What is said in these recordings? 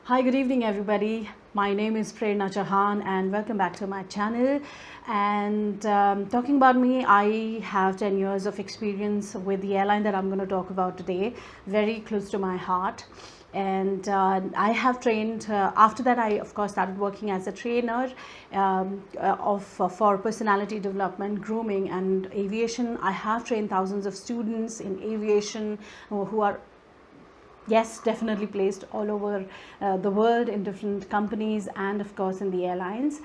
Hi, good evening, everybody. My name is Prerna Chauhan, and welcome back to my channel. And talking about me, I have 10 years of experience with the airline that I'm going to talk about today, very close to my heart. And I have trained, after that I of course started working as a trainer for personality development, grooming and aviation. I have trained thousands of students in aviation who are, yes, definitely placed all over the world in different companies and of course in the airlines.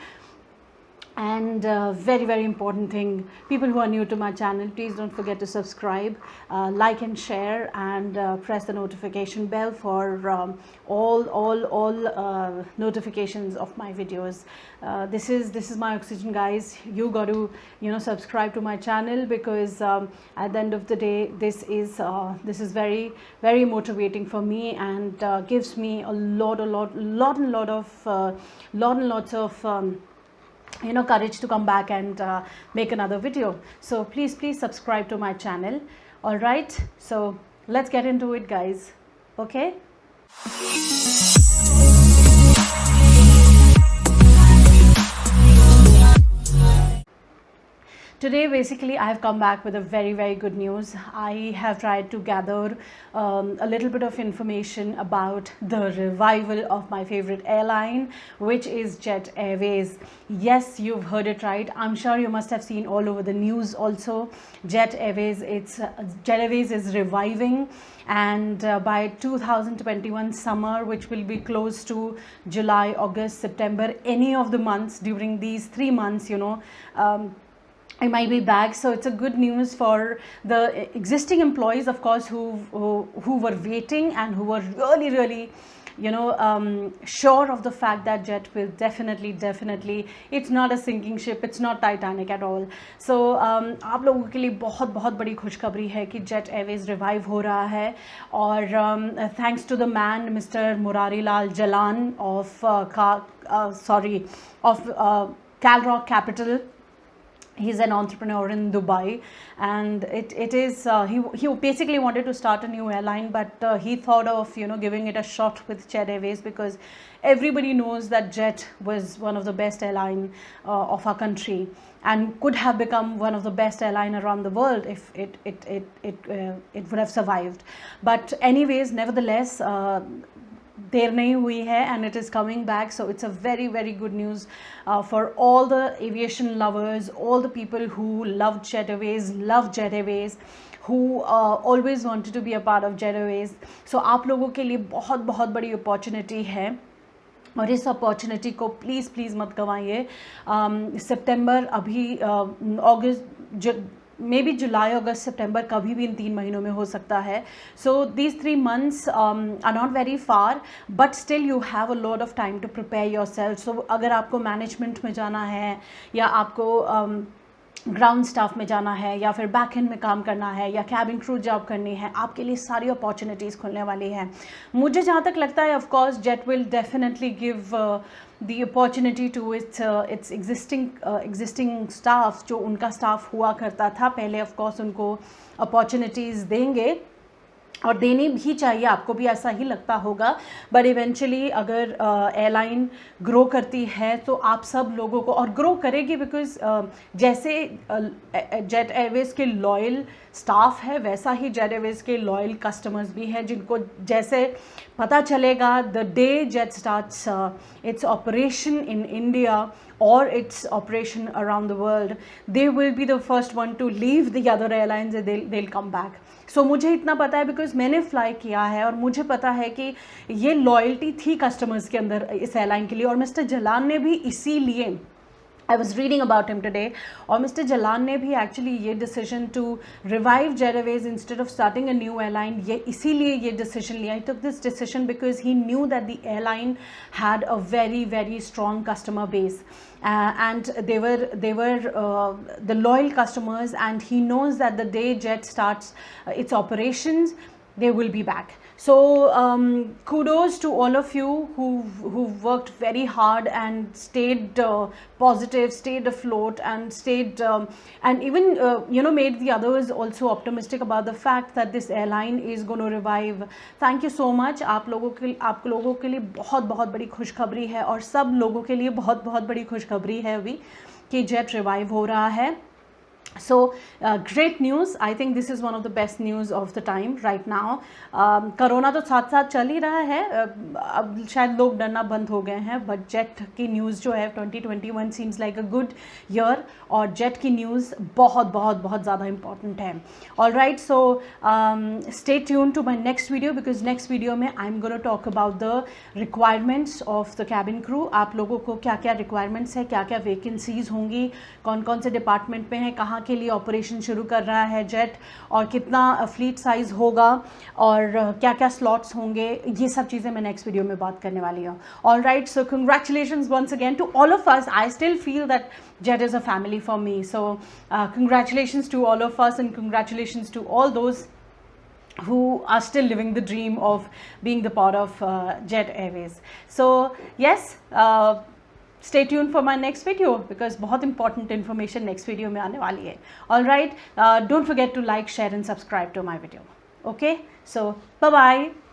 And very important thing, people who are new to my channel, please don't forget to subscribe, like and share, and press the notification bell for all notifications of my videos. This is my oxygen, guys. You got to subscribe to my channel, because at the end of the day, this is very motivating for me, and gives me a lot of courage to come back and make another video. So please subscribe to my channel. All right, so let's get into it, guys. Okay. Today, basically, I have come back with a very good news. I have tried to gather a little bit of information about the revival of my favorite airline, which is Jet Airways. Yes, you've heard it right. I'm sure you must have seen all over the news also. Jet Airways is reviving, and by 2021 summer, which will be close to July, August, September, any of the months during these 3 months, I might be back. So it's a good news for the existing employees, of course, who were waiting and who were really sure of the fact that Jet will definitely, it's not a sinking ship, it's not Titanic at all. So आप लोगों के लिए बहुत बड़ी खुशखबरी है कि Jet Airways revive हो रहा है, और thanks to the man Mr. Murari Lal Jalan of Calrock Capital. He's an entrepreneur in Dubai, and it is he basically wanted to start a new airline, but he thought of giving it a shot with Jet Airways, because everybody knows that Jet was one of the best airline of our country, and could have become one of the best airline around the world if it would have survived. But anyways, nevertheless, देर नहीं हुई है, and it is coming back. So it's a very good news for all the aviation lovers, all the people who love Jet Airways, who always wanted to be a part of Jet Airways. So आप लोगों के लिए बहुत बड़ी opportunity है, और इस opportunity को प्लीज़ मत गंवाइए. सितंबर, अभी अगस्त, मे बी जुलाई, अगस्त, सितंबर, कभी भी इन 3 महीनों में हो सकता है. So these 3 months are not very far, but still you have a lot of time to prepare yourself. So अगर आपको मैनेजमेंट में जाना है, या आपको ग्राउंड स्टाफ में जाना है, या फिर बैक एंड में काम करना है, या कैबिन क्रू जॉब करनी है, आपके लिए सारी अपॉर्चुनिटीज़ खुलने वाली हैं. मुझे जहाँ तक लगता है, of course jet will definitely give the opportunity to its existing staff, जो उनका स्टाफ हुआ करता था पहले, ऑफ कोर्स उनको अपॉर्चुनिटीज़ देंगे, और देनी भी चाहिए. आपको भी ऐसा ही लगता होगा. बट इवेंचुअली अगर एयरलाइन ग्रो करती है, तो आप सब लोगों को, और ग्रो करेगी, बिकॉज जैसे जेट एयरवेज़ के लॉयल स्टाफ है, वैसा ही जेट एयरवेज़ के लॉयल कस्टमर्स भी हैं, जिनको जैसे पता चलेगा the day jet starts its operation in India or its operation around the world, they will be the first one to leave the other airlines, and they'll come back. So मुझे इतना पता है, बिकॉज मैंने fly किया है, और मुझे पता है कि ये लॉयल्टी थी कस्टमर्स के अंदर इस एयरलाइन के लिए. और मिस्टर जलान ने भी इसीलिए, I was reading about him today, और मिस्टर जलान ने भी एक्चुअली ये decision to revive Jet Airways instead of starting a new airline, ये इसीलिए ये डिसीजन लिया. He took this decision because he knew that the airline had a very strong customer base, and they were the loyal customers, and he knows that the day Jet starts its operations, they will be back. So kudos to all of you who've worked very hard and stayed positive, stayed afloat, and stayed and even made the others also optimistic about the fact that this airline is going to revive. Thank you so much. आप लोगों के लिए बहुत बहुत बड़ी खुशखबरी है, और सब लोगों के लिए बहुत बहुत बड़ी खुशखबरी है अभी कि जेट रिवाइव हो रहा है. So great news. I think this is one of the best news of the time right now. Corona तो साथ साथ चल ही रहा है, अब शायद लोग डरना बंद हो गए हैं, बट जेट की न्यूज़ जो है 2021 seems like a good year, और जेट की न्यूज़ बहुत बहुत बहुत ज़्यादा इंपॉर्टेंट है. All right, so stay tune to my next video, because next video में I am gonna talk about the requirements of the cabin crew. आप लोगों को क्या क्या रिक्वायरमेंट्स है, क्या क्या वैकेंसीज़ होंगी, कौन कौन से डिपार्टमेंट में हैं, कहाँ के लिए ऑपरेशन शुरू कर रहा है जेट, और कितना फ्लीट साइज़ होगा, और क्या क्या स्लॉट्स होंगे, ये सब चीज़ें मैं नेक्स्ट वीडियो में बात करने वाली हूँ. All right, so congratulations once again to all of us. I still feel that Jet is a family for me. So congratulations to all of us, and congratulations to all those who are still living the dream of being the part of Jet Airways. So yes, stay tuned for my next video, because बहुत important information next video में आने वाली है. All right, don't forget to like, share and subscribe to my video. Okay, so bye bye.